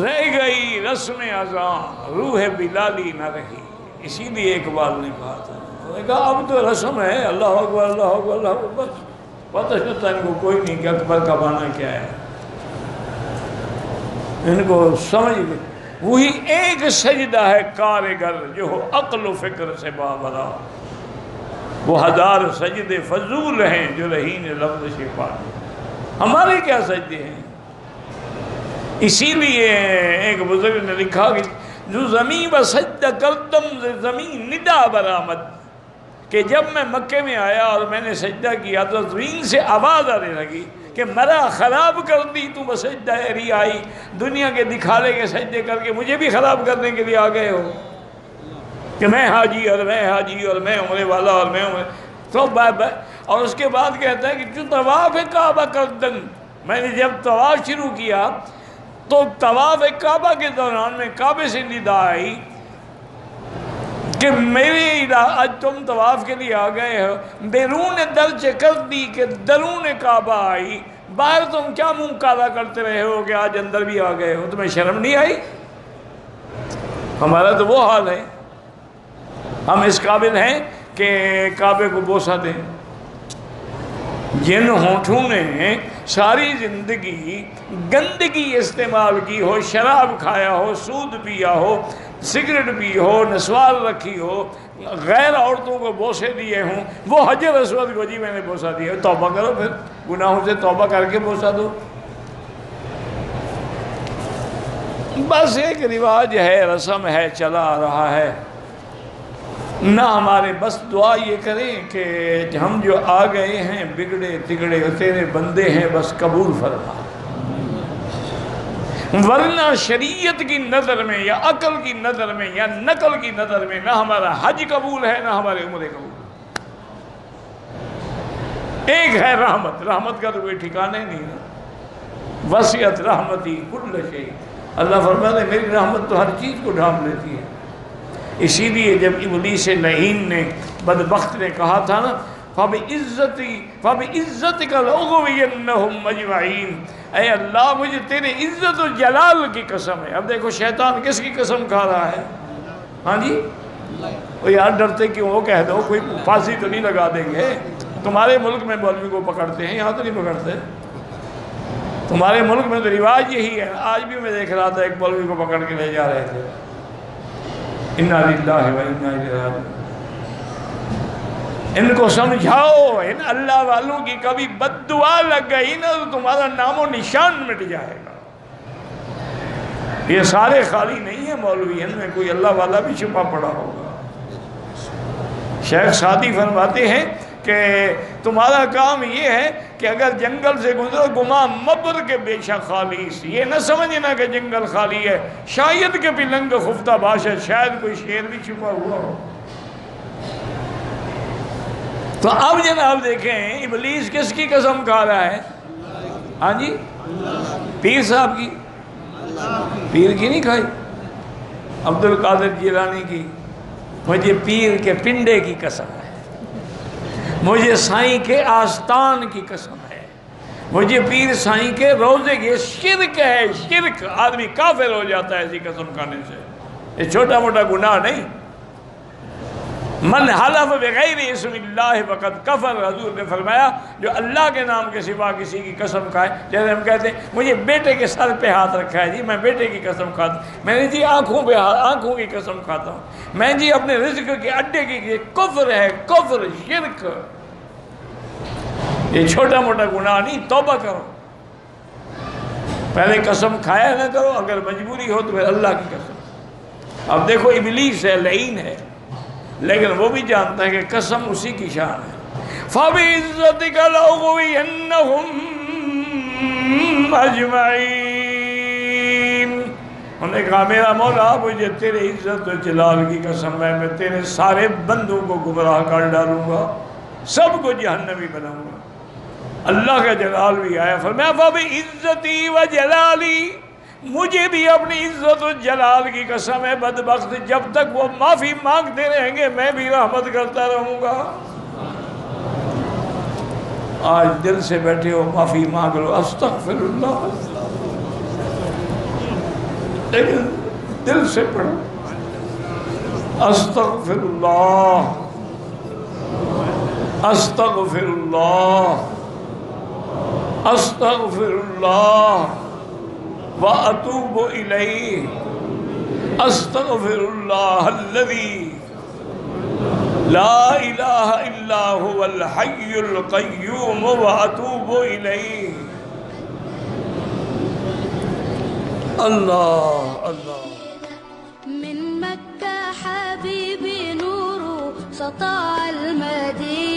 رہ گئی رسم اذاں روح بلالی نہ رہی. اسی لیے اقبال نے کہا تھا، انہوں نے کہا اب تو رسم ہے، اللہ اکبر اللہ اکبر اللہ اکبر، بس پتہ چلتا ان کو کوئی نہیں کہ اکبر کا معنی کیا ہے. ان کو سمجھ گئے وہی ایک سجدہ ہے کارگر جو ہو عقل و فکر سے بابرا، وہ ہزار سجدے فضول ہیں جو رہین لفظ شفا. ہمارے کیا سجدے ہیں؟ اسی لیے ایک بزرگ نے لکھا کہ جو زمین و سجدہ کردم زمین ندا برآمد، کہ جب میں مکے میں آیا اور میں نے سجدہ کیا تو زمین سے آواز آنے لگی کہ مرا خراب کر دی تو بسجدہ ری آئی. دنیا کے دکھالے کے سجدے کر کے مجھے بھی خراب کرنے کے لیے آ گئے ہو کہ میں حاجی اور میں حاجی اور میں عمرے والا اور میں عمرے تو اور اس کے بعد کہتا ہے کہ جو طواف کعبہ کردن، میں نے جب طواف شروع کیا تو طواف کعبہ کے دوران میں کعبے سے ندا آئی کہ میرے آج تم طواف کے لیے آ گئے ہو، بیرون در چکر دی کہ درون کعبہ آئی. باہر تم کیا منہ کالا کرتے رہے ہو کہ آج اندر بھی آ گئے ہو، تمہیں شرم نہیں آئی؟ ہمارا تو وہ حال ہے، ہم اس قابل ہیں کہ کعبے کو بوسہ دیں. جن ہونٹوں نے ساری زندگی گندگی استعمال کی ہو، شراب کھایا ہو، سود پیا ہو، سگریٹ پی ہو، نسوار رکھی ہو، غیر عورتوں کو بوسے دیے ہوں، وہ حجر اسود کو جی میں نے بوسہ دیا. توبہ کرو، پھر گناہوں سے توبہ کر کے بوسہ دو. بس ایک رواج ہے، رسم ہے، چلا آ رہا ہے. نہ ہمارے بس دعا یہ کریں کہ ہم جو آ گئے ہیں بگڑے تگڑے تیرے بندے ہیں، بس قبول فرما. ورنہ شریعت کی نظر میں یا عقل کی نظر میں یا نقل کی نظر میں نہ ہمارا حج قبول ہے نہ ہمارے عمرے قبول. ایک ہے رحمت، رحمت کا تو کوئی ٹھکانا ہی نہیں نا. وسعت رحمتی کل شیء، اللہ فرماتا ہے میری رحمت تو ہر چیز کو ڈھانپ لیتی ہے. اسی لیے جب ابلیس لعین نے بدبخت نے کہا تھا نا فَبِعِزَّتِكَ لَأُغْوِيَنَّهُمْ أَجْمَعِينَ، اے اللہ مجھے تیرے عزت و جلال کی قسم ہے. اب دیکھو شیطان کس کی قسم کھا رہا ہے؟ ہاں جی، وہ یار ڈرتے کیوں ہو، کہہ دو کوئی پھانسی تو نہیں لگا دیں گے. تمہارے ملک میں مولوی کو پکڑتے ہیں، یہاں تو نہیں پکڑتے. تمہارے ملک میں تو رواج یہی ہے. آج بھی میں دیکھ رہا تھا ایک مولوی کو پکڑ کے لے جا رہے تھے. اِنَّا لِلَّهِ وَإِنَّا إِلَيْهِ رَاجِعُونَ. ان کو سمجھاؤ، ان اللہ والوں کی کبھی بد دعا لگ گئی نا تو تمہارا نام و نشان مٹ جائے گا. یہ سارے خالی نہیں ہیں مولوی، ان میں کوئی اللہ والا بھی چھپا پڑا ہوگا. شیخ سعدی فرماتے ہیں کہ تمہارا کام یہ ہے کہ اگر جنگل سے گزرو گما مبر کے بے شک خالی، یہ نہ سمجھنا کہ جنگل خالی ہے، شاید کہ پلنگ خفتہ باشد، شاید کوئی شیر بھی چھپا ہوا ہو. تو اب جناب دیکھیں ابلیس کس کی قسم کھا رہا ہے؟ ہاں جی، پیر صاحب کی. پیر کی نہیں کھائی، عبد القادر جیلانی کی. مجھے پیر کے پنڈے کی قسم ہے، مجھے سائیں کے آستان کی قسم ہے، مجھے پیر سائیں کے روزے کی. شرک ہے، شرک. آدمی کافر ہو جاتا ہے ایسی قسم کھانے سے. یہ چھوٹا موٹا گناہ نہیں. من حلف بغیر اسم اللہ فقد کفر، حضور نے فرمایا جو اللہ کے نام کے سوا کسی کی قسم کھائے. جیسے ہم کہتے ہیں مجھے بیٹے کے سر پہ ہاتھ رکھا ہے جی میں بیٹے کی قسم کھاتا ہوں، میں نے جی آنکھوں کی قسم کھاتا ہوں، میں جی اپنے رزق کے اڈے کی. کفر ہے، کفر، شرک. یہ چھوٹا موٹا گناہ نہیں. توبہ کرو، پہلے قسم کھایا نہ کرو، اگر مجبوری ہو تو پھر اللہ کی قسم. اب دیکھو ابلیس ہے، لعین ہے، لیکن وہ بھی جانتا ہے کہ قسم اسی کی شان ہے. فَبِعِزَّتِكَ لَأُغْوِيَنَّهُمْ أَجْمَعِينَ. انہوں نے کہا میرا مولا مجھے تیرے عزت و جلال کی قسم ہے، میں تیرے سارے بندوں کو گمراہ کر ڈالوں گا، سب کو جہنمی بناؤں گا. اللہ کا جلال بھی آیا. فرمایا فَبِعِزَّتِي وَجَلَالِي، مجھے بھی اپنی عزت و جلال کی قسم ہے بدبخت جب تک وہ معافی مانگتے رہیں گے میں بھی رحمت کرتا رہوں گا. آج دل سے بیٹھے ہو معافی مانگ لو. استغفر اللہ. لیکن دل سے پڑھو استغفر اللہ استغفر اللہ استغفر اللہ واتوب الیہ استغفر اللہ الذی لا الہ الا هو الحی القیوم واتوب الیہ. اللہ اللہ. من مكة حبيبي نور سطع المدينة